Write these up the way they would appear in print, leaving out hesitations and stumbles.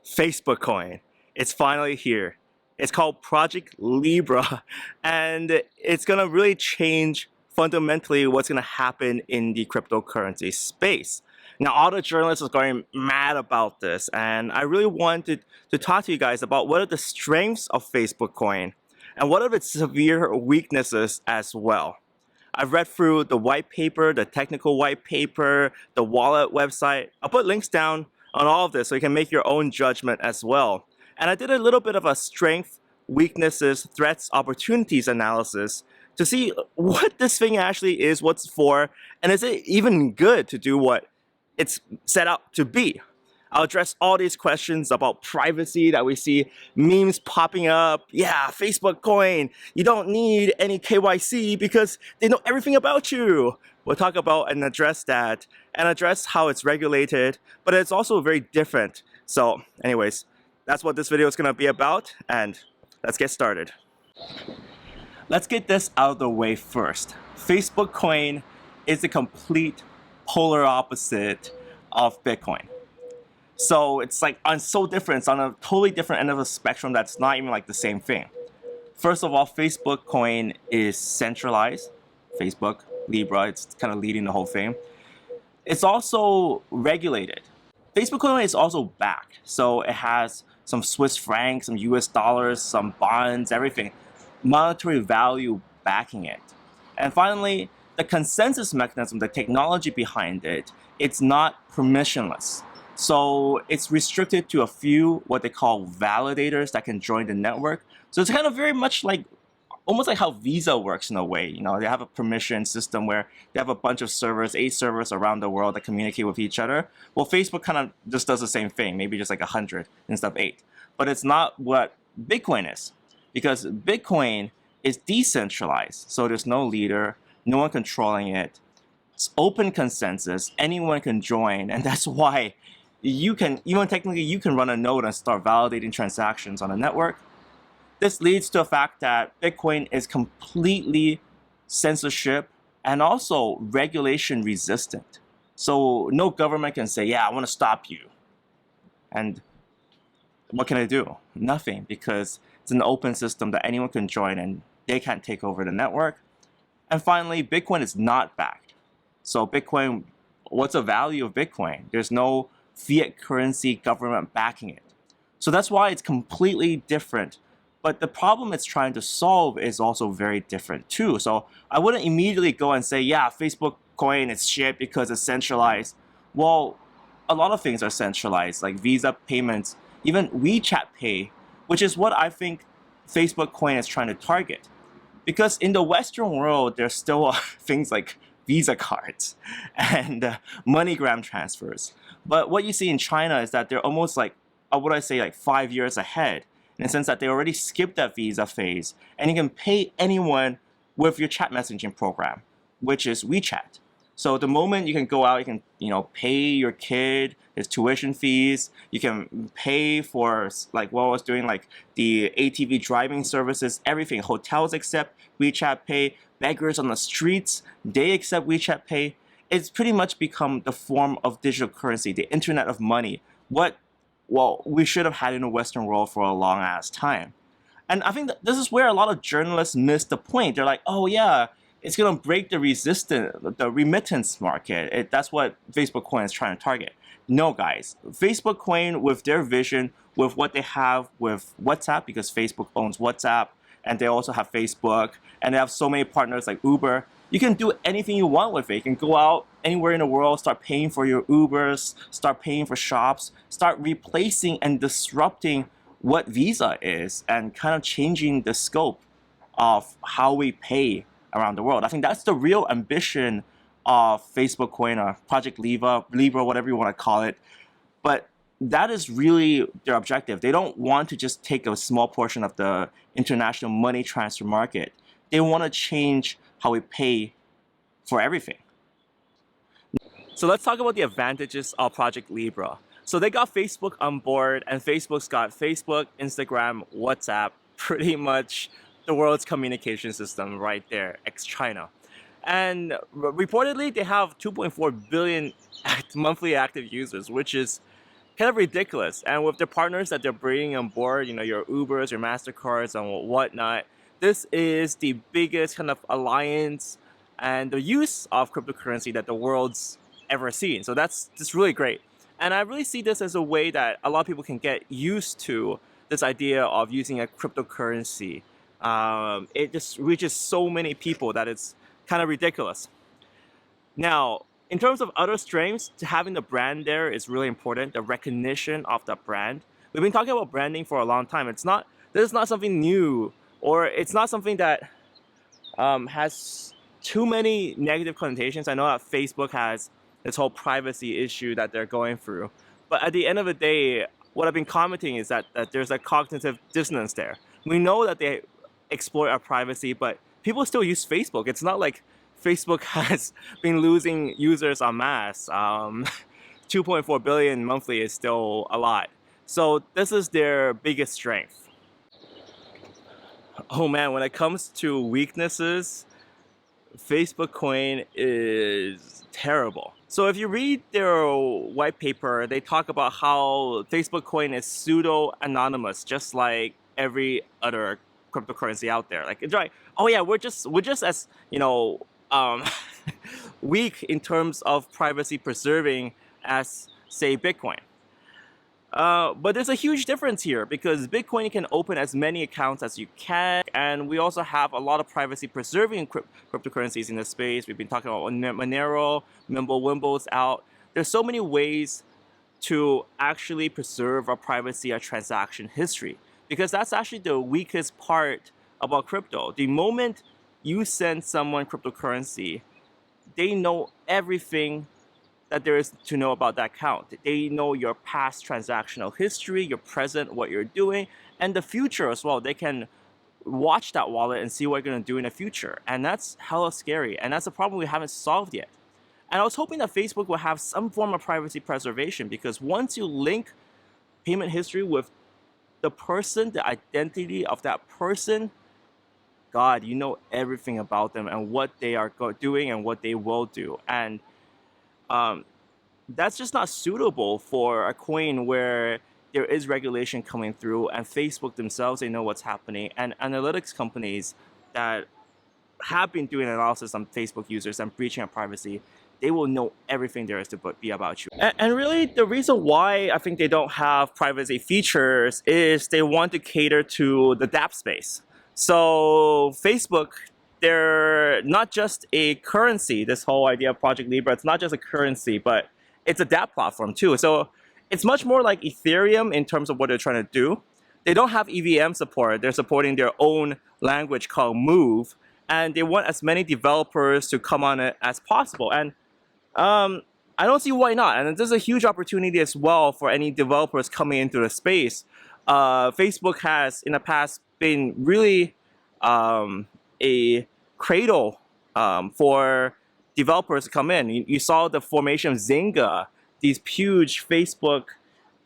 Facebook coin. It's finally here. It's called Project Libra, and it's gonna really change fundamentally what's gonna happen in the cryptocurrency space. Now, all the journalists are going mad about this, and I really wanted to talk to you guys about what are the strengths of Facebook coin and what are its severe weaknesses as well. I've read through the white paper, the technical white paper, the wallet website. I'll put links down on all of this so you can make your own judgment as well. And I did a little bit of a strength, weaknesses, threats, opportunities analysis to see what this thing actually is, what's for, and is it even good to do what it's set out to be. I'll address all these questions about privacy that we see memes popping up. Yeah, Facebook coin, you don't need any KYC because they know everything about you. We'll talk about and address that and address how it's regulated, but it's also very different. So anyways, that's what this video is gonna be about, and let's get started. Let's get this out of the way first. Facebook coin is the complete polar opposite of Bitcoin. So it's like so different. It's on a totally different end of the spectrum that's not even like the same thing. First of all, Facebook coin is centralized. Facebook, Libra, it's kind of leading the whole thing. It's also regulated. Facebook coin is also backed. So it has some Swiss francs, some US dollars, some bonds, everything. Monetary value backing it. And finally, the consensus mechanism, the technology behind it, it's not permissionless. So it's restricted to a few what they call validators that can join the network. So it's kind of very much like, almost like how Visa works in a way. You know, they have a permission system where they have a bunch of servers, 8 servers around the world that communicate with each other. Well, Facebook kind of just does the same thing, maybe just like 100 instead of 8. But it's not what Bitcoin is, because Bitcoin is decentralized. So there's no leader, no one controlling it. It's open consensus, anyone can join, and that's why you can, even technically, you can run a node and start validating transactions on a network. This leads to the fact that Bitcoin is completely censorship and also regulation resistant. So no government can say, yeah, I want to stop you. And what can I do? Nothing, because it's an open system that anyone can join and they can't take over the network. And finally, Bitcoin is not backed. So Bitcoin, what's the value of Bitcoin? There's no fiat currency government backing it. So that's why it's completely different. But the problem it's trying to solve is also very different too. So I wouldn't immediately go and say, yeah, Facebook coin is shit because it's centralized. Well, a lot of things are centralized, like Visa payments, even WeChat Pay, which is what I think Facebook coin is trying to target. Because in the Western world, there's still things like Visa cards and MoneyGram transfers. But what you see in China is that they're almost like, what I say, like 5 years ahead, in the sense that they already skipped that Visa phase, and you can pay anyone with your chat messaging program, which is WeChat. So the moment you can go out, you can pay your kid his tuition fees. You can pay for, like what I was doing, like the ATV driving services, everything. Hotels accept WeChat Pay. Beggars on the streets, they accept WeChat Pay. It's pretty much become the form of digital currency, the internet of money. What, well, we should have had in the Western world for a long ass time. And I think that this is where a lot of journalists miss the point. They're like, oh yeah, it's gonna break the remittance market. That's what Facebook coin is trying to target. No, guys, Facebook coin, with their vision, with what they have with WhatsApp, because Facebook owns WhatsApp, and they also have Facebook, and they have so many partners like Uber. You can do anything you want with it. You can go out anywhere in the world, start paying for your Ubers, start paying for shops, start replacing and disrupting what Visa is, and kind of changing the scope of how we pay around the world. I think that's the real ambition of Facebook coin, or Project Libra, whatever you want to call it. But that is really their objective. They don't want to just take a small portion of the international money transfer market. They want to change how we pay for everything. So let's talk about the advantages of Project Libra. So they got Facebook on board, and Facebook's got Facebook, Instagram, WhatsApp, pretty much the world's communication system right there, ex-China. And reportedly, they have 2.4 billion monthly active users, which is kind of ridiculous. And with the partners that they're bringing on board, you know, your Ubers, your MasterCards, and whatnot, this is the biggest kind of alliance and the use of cryptocurrency that the world's ever seen. So that's just really great. And I really see this as a way that a lot of people can get used to this idea of using a cryptocurrency. It just reaches so many people that it's kind of ridiculous. Now, in terms of other strengths, having the brand there is really important, the recognition of the brand. We've been talking about branding for a long time. This is not something new, or it's not something that has too many negative connotations. I know that Facebook has this whole privacy issue that they're going through. But at the end of the day, what I've been commenting is that there's a cognitive dissonance there. We know that they exploit our privacy, but people still use Facebook. It's not like Facebook has been losing users en masse. 2.4 billion monthly is still a lot. So this is their biggest strength. Oh man, when it comes to weaknesses, Facebook coin is terrible. So if you read their white paper, they talk about how Facebook coin is pseudo-anonymous, just like every other cryptocurrency out there. Like, it's like, oh yeah, we're just as, you know, weak in terms of privacy preserving as, say, Bitcoin. But there's a huge difference here because Bitcoin, you can open as many accounts as you can, and we also have a lot of privacy preserving cryptocurrencies in the space. We've been talking about Monero, Wimble's out. There's so many ways to actually preserve our privacy, our transaction history, because that's actually the weakest part about crypto. The moment you send someone cryptocurrency, they know everything that there is to know about that account. They know your past transactional history, your present, what you're doing, and the future as well. They can watch that wallet and see what you're gonna do in the future. And that's hella scary. And that's a problem we haven't solved yet. And I was hoping that Facebook will have some form of privacy preservation, because once you link payment history with the person, the identity of that person, God, you know everything about them and what they are doing and what they will do. And that's just not suitable for a coin where there is regulation coming through, and Facebook themselves, they know what's happening, and analytics companies that have been doing analysis on Facebook users and breaching of privacy, they will know everything there is to be about you. And really, the reason why I think they don't have privacy features is they want to cater to the dApp space. So Facebook, they're not just a currency, this whole idea of Project Libra, it's not just a currency, but it's a dApp platform too. So it's much more like Ethereum in terms of what they're trying to do. They don't have EVM support, they're supporting their own language called Move, and they want as many developers to come on it as possible. And I don't see why not. And there's a huge opportunity as well for any developers coming into the space. Facebook has in the past been really a cradle for developers to come in. You saw the formation of Zynga, these huge Facebook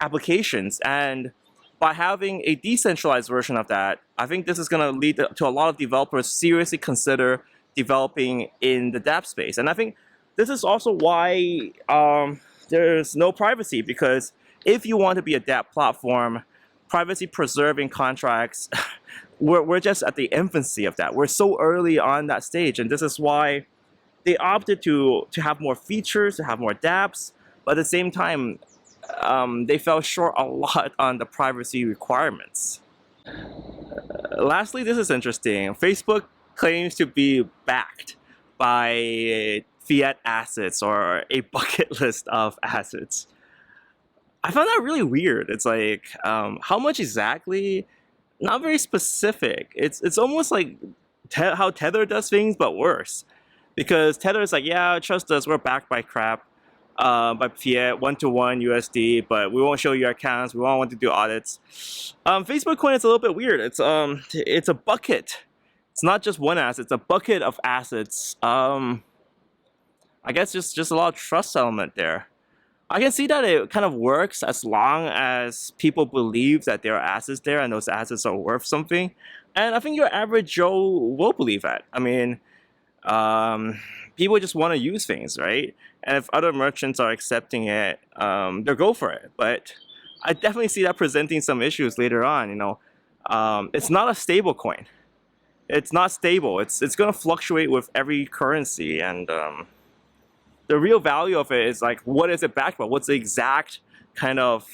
applications, and by having a decentralized version of that, I think this is going to lead to a lot of developers seriously consider developing in the dApp space. And I think this is also why there's no privacy, because if you want to be a dApp platform, privacy preserving contracts, we're just at the infancy of that. We're so early on that stage, and this is why they opted to have more features, to have more dApps, but at the same time, they fell short a lot on the privacy requirements. Lastly, this is interesting. Facebook claims to be backed by fiat assets or a bucket list of assets. I found that really weird. It's like, how much exactly? Not very specific. It's almost like how Tether does things, but worse. Because Tether is like, yeah, trust us, we're backed by crap, by fiat, 1-to-1 USD, but we won't show you your accounts, we won't want to do audits. Facebook coin is a little bit weird. It's a bucket. It's not just one asset, it's a bucket of assets. I guess just a lot of trust element there. I can see that it kind of works as long as people believe that there are assets there and those assets are worth something. And I think your average Joe will believe that. I mean, People just want to use things, right? And if other merchants are accepting it, they'll go for it. But I definitely see that presenting some issues later on. It's not a stable coin. It's not stable. It's going to fluctuate with every currency, and the real value of it is like, what is it backed by? What's the exact kind of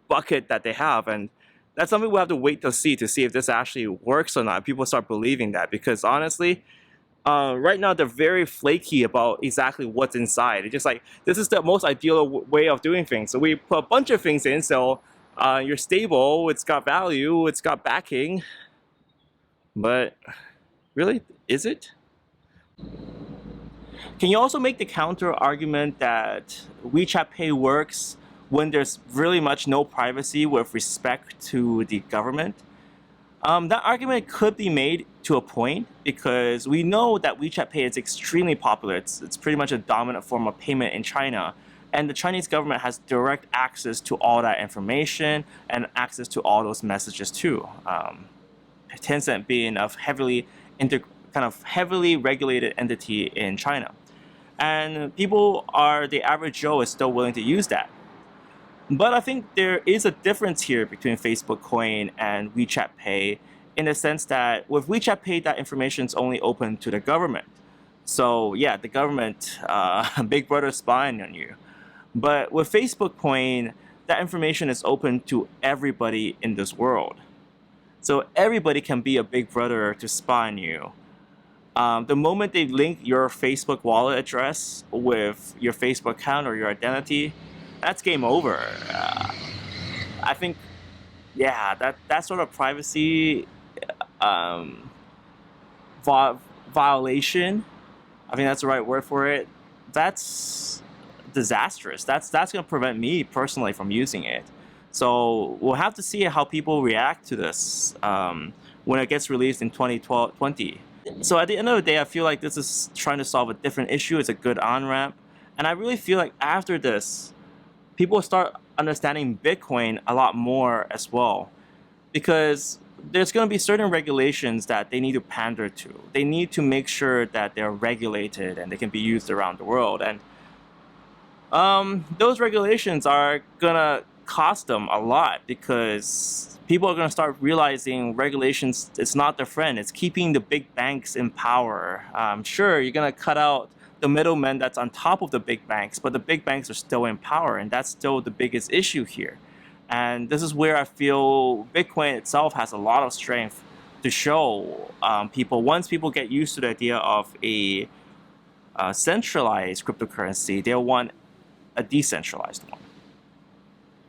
bucket that they have? And that's something we'll have to wait to see if this actually works or not. People start believing that, because honestly, right now they're very flaky about exactly what's inside. It's just like, this is the most ideal way of doing things. So we put a bunch of things in, so you're stable, it's got value, it's got backing. But really, is it? Can you also make the counter argument that WeChat Pay works when there's really much no privacy with respect to the government? That argument could be made to a point, because we know that WeChat Pay is extremely popular. It's pretty much a dominant form of payment in China. And the Chinese government has direct access to all that information and access to all those messages too. Tencent being a heavily regulated entity in China. And the average Joe is still willing to use that. But I think there is a difference here between Facebook Coin and WeChat Pay, in the sense that with WeChat Pay, that information is only open to the government. So yeah, the government, Big Brother spying on you. But with Facebook Coin, that information is open to everybody in this world. So everybody can be a Big Brother to spy on you. The moment they link your Facebook wallet address with your Facebook account or your identity, that's game over. I think, yeah, that sort of privacy violation, I think that's the right word for it, that's disastrous. That's going to prevent me personally from using it. So we'll have to see how people react to this when it gets released in 2020. So at the end of the day, I feel like this is trying to solve a different issue. It's a good on-ramp. And I really feel like after this, people start understanding Bitcoin a lot more as well. Because there's going to be certain regulations that they need to pander to. They need to make sure that they're regulated and they can be used around the world. And those regulations are going to cost them a lot, because people are going to start realizing regulations, it's not their friend. It's keeping the big banks in power. Sure, you're going to cut out the middleman that's on top of the big banks, but the big banks are still in power, and that's still the biggest issue here. And this is where I feel Bitcoin itself has a lot of strength to show people. Once people get used to the idea of a centralized cryptocurrency, they'll want a decentralized one.